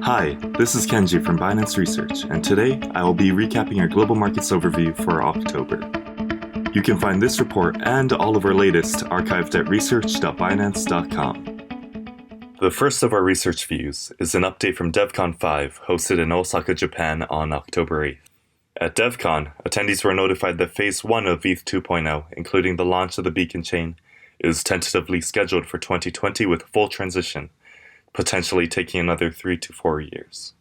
Hi, this is Kenji from Binance Research, and today I will be recapping our global markets overview for October. You can find this report and all of our latest archived at research.binance.com. The first of our research views is an update from DevCon 5 hosted in Osaka, Japan on October 8th. At DevCon, attendees were notified that Phase 1 of ETH 2.0, including the launch of the beacon chain, is tentatively scheduled for 2020 with full transition, potentially taking another 3 to 4 years.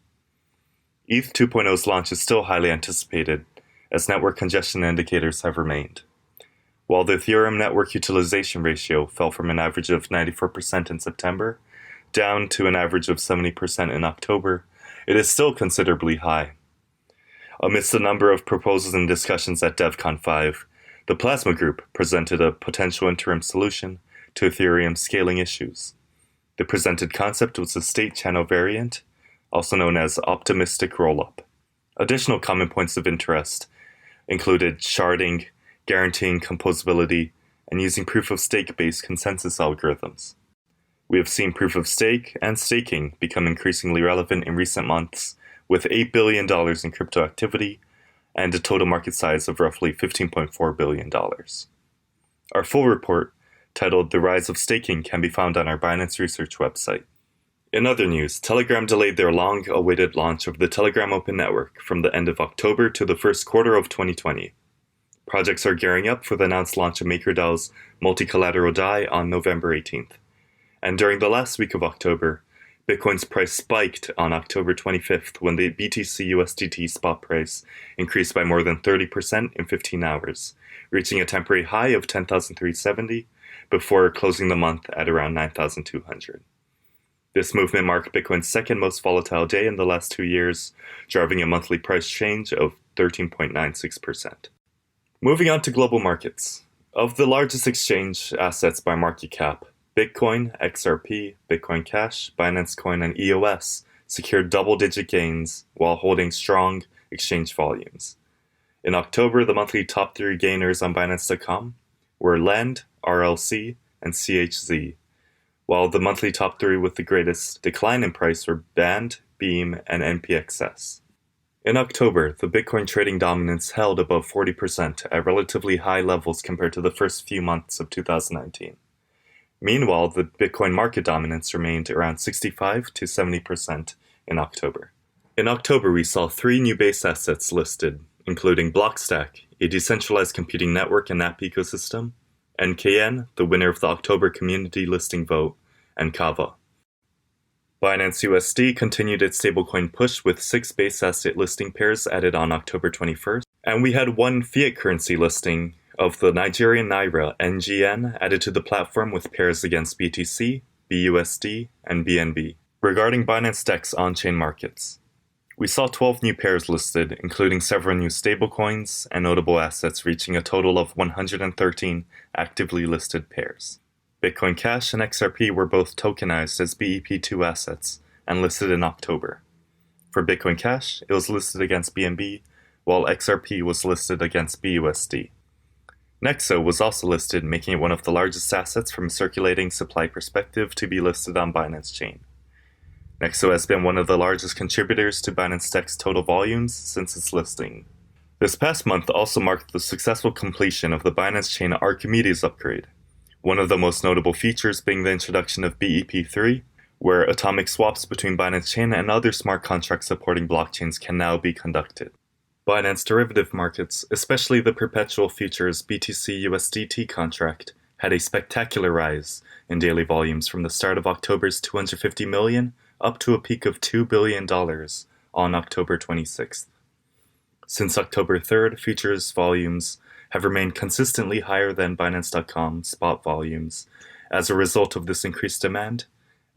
ETH 2.0's launch is still highly anticipated, as network congestion indicators have remained. While the Ethereum network utilization ratio fell from an average of 94% in September down to an average of 70% in October, it is still considerably high. Amidst a number of proposals and discussions at DevCon 5, the Plasma Group presented a potential interim solution to Ethereum scaling issues. The presented concept was a state channel variant, also known as optimistic rollup. Additional common points of interest included sharding, guaranteeing composability, and using proof-of-stake-based consensus algorithms. We have seen proof-of-stake and staking become increasingly relevant in recent months, with $8 billion in crypto activity and a total market size of roughly $15.4 billion. Our full report, titled The Rise of Staking, can be found on our Binance Research website. In other news, Telegram delayed their long-awaited launch of the Telegram Open Network from the end of October to the first quarter of 2020. Projects are gearing up for the announced launch of MakerDAO's multi-collateral DAI on November 18th. And during the last week of October, Bitcoin's price spiked on October 25th when the BTC USDT spot price increased by more than 30% in 15 hours, reaching a temporary high of 10,370 before closing the month at around 9,200. This movement marked Bitcoin's second most volatile day in the last 2 years, driving a monthly price change of 13.96%. Moving on to global markets. Of the largest exchange assets by market cap, Bitcoin, XRP, Bitcoin Cash, Binance Coin, and EOS secured double-digit gains while holding strong exchange volumes. In October, the monthly top 3 gainers on Binance.com were Lend, RLC, and CHZ, while the monthly top 3 with the greatest decline in price were Band, Beam, and NPXS. In October, the Bitcoin trading dominance held above 40% at relatively high levels compared to the first few months of 2019. Meanwhile, the Bitcoin market dominance remained around 65 to 70% in October. In October, we saw 3 new base assets listed, including Blockstack, a decentralized computing network and app ecosystem, NKN, the winner of the October community listing vote, and Kava. Binance USD continued its stablecoin push with 6 base asset listing pairs added on October 21st, and we had 1 fiat currency listing of the Nigerian Naira NGN added to the platform with pairs against BTC, BUSD, and BNB. Regarding Binance DEX on-chain markets, we saw 12 new pairs listed, including several new stablecoins and notable assets reaching a total of 113 actively listed pairs. Bitcoin Cash and XRP were both tokenized as BEP2 assets and listed in October. For Bitcoin Cash, it was listed against BNB, while XRP was listed against BUSD. Nexo was also listed, making it one of the largest assets from a circulating supply perspective to be listed on Binance Chain. Nexo has been one of the largest contributors to Binance DEX total volumes since its listing. This past month also marked the successful completion of the Binance Chain Archimedes upgrade, one of the most notable features being the introduction of BEP3, where atomic swaps between Binance Chain and other smart contract supporting blockchains can now be conducted. Binance derivative markets, especially the perpetual futures BTC USDT contract, had a spectacular rise in daily volumes from the start of October's 250 million up to a peak of $2 billion on October 26th. Since October 3rd, futures volumes have remained consistently higher than Binance.com spot volumes as a result of this increased demand,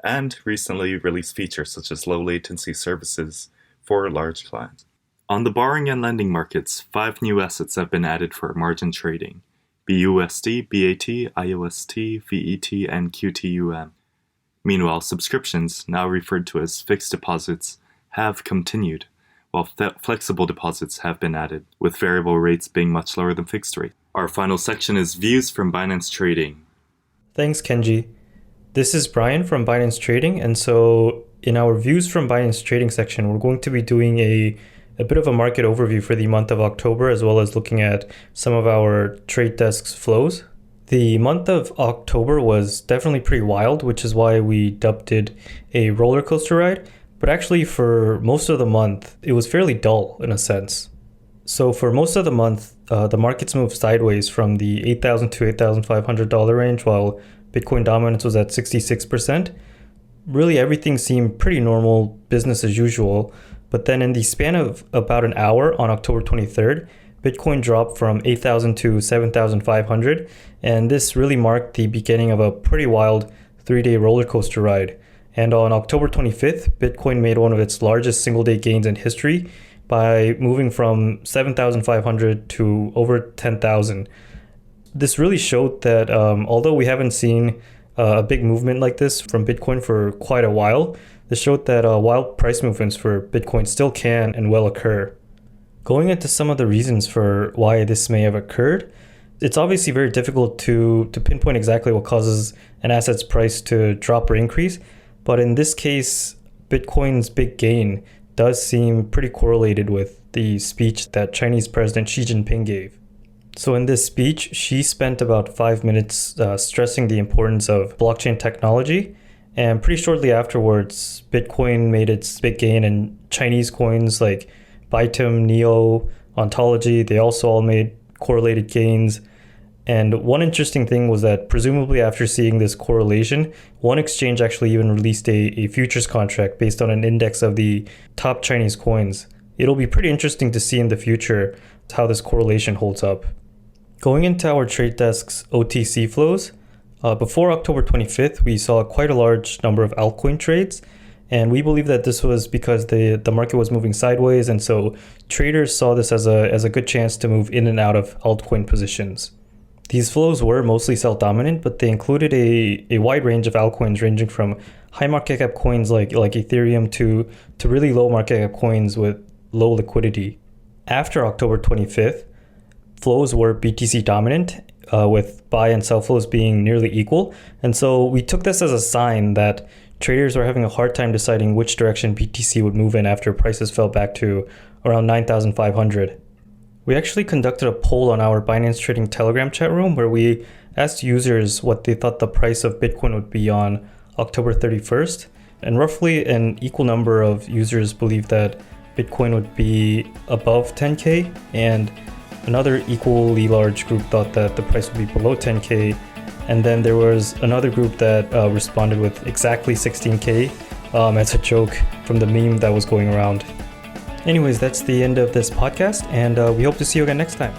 and recently released features such as low latency services for large clients. On the borrowing and lending markets, 5 new assets have been added for margin trading: BUSD, BAT, IOST, VET, and QTUM. Meanwhile, subscriptions, now referred to as fixed deposits, have continued, while flexible deposits have been added, with variable rates being much lower than fixed rate. Our final section is views from Binance Trading. Thanks, Kenji. This is Brian from Binance Trading, and so in our views from Binance Trading section, we're going to be doing a bit of a market overview for the month of October, as well as looking at some of our trade desk's flows. The month of October was definitely pretty wild, which is why we dubbed it a roller coaster ride. But actually, for most of the month, it was fairly dull in a sense. So for most of the month, the markets moved sideways from the $8,000 to $8,500 range, while Bitcoin dominance was at 66%. Really, everything seemed pretty normal, business as usual. But then in the span of about an hour on October 23rd, Bitcoin dropped from 8,000 to 7,500. And this really marked the beginning of a pretty wild 3-day roller coaster ride. And on October 25th, Bitcoin made one of its largest single-day gains in history by moving from 7,500 to over 10,000. This really showed that although we haven't seen a big movement like this from Bitcoin for quite a while, this showed that wild price movements for Bitcoin still can and will occur. Going into some of the reasons for why this may have occurred, it's obviously very difficult to pinpoint exactly what causes an asset's price to drop or increase. But in this case, Bitcoin's big gain does seem pretty correlated with the speech that Chinese President Xi Jinping gave. So in this speech, Xi spent about 5 minutes stressing the importance of blockchain technology. And pretty shortly afterwards, Bitcoin made its big gain, and Chinese coins like Bytum, Neo, Ontology, they also all made correlated gains. And one interesting thing was that presumably after seeing this correlation, one exchange actually even released a futures contract based on an index of the top Chinese coins. It'll be pretty interesting to see in the future how this correlation holds up. Going into our trade desk's OTC flows, before October 25th, we saw quite a large number of altcoin trades. And we believe that this was because the market was moving sideways. And so traders saw this as a good chance to move in and out of altcoin positions. These flows were mostly sell-dominant, but they included a wide range of altcoins ranging from high market cap coins like Ethereum to really low market cap coins with low liquidity. After October 25th, flows were BTC dominant, with buy and sell flows being nearly equal. And so we took this as a sign that traders were having a hard time deciding which direction BTC would move in after prices fell back to around 9,500. We actually conducted a poll on our Binance Trading Telegram chat room where we asked users what they thought the price of Bitcoin would be on October 31st. And roughly an equal number of users believed that Bitcoin would be above 10K, and another equally large group thought that the price would be below 10K. And then there was another group that responded with exactly 16K as a joke from the meme that was going around. Anyways, that's the end of this podcast, and we hope to see you again next time.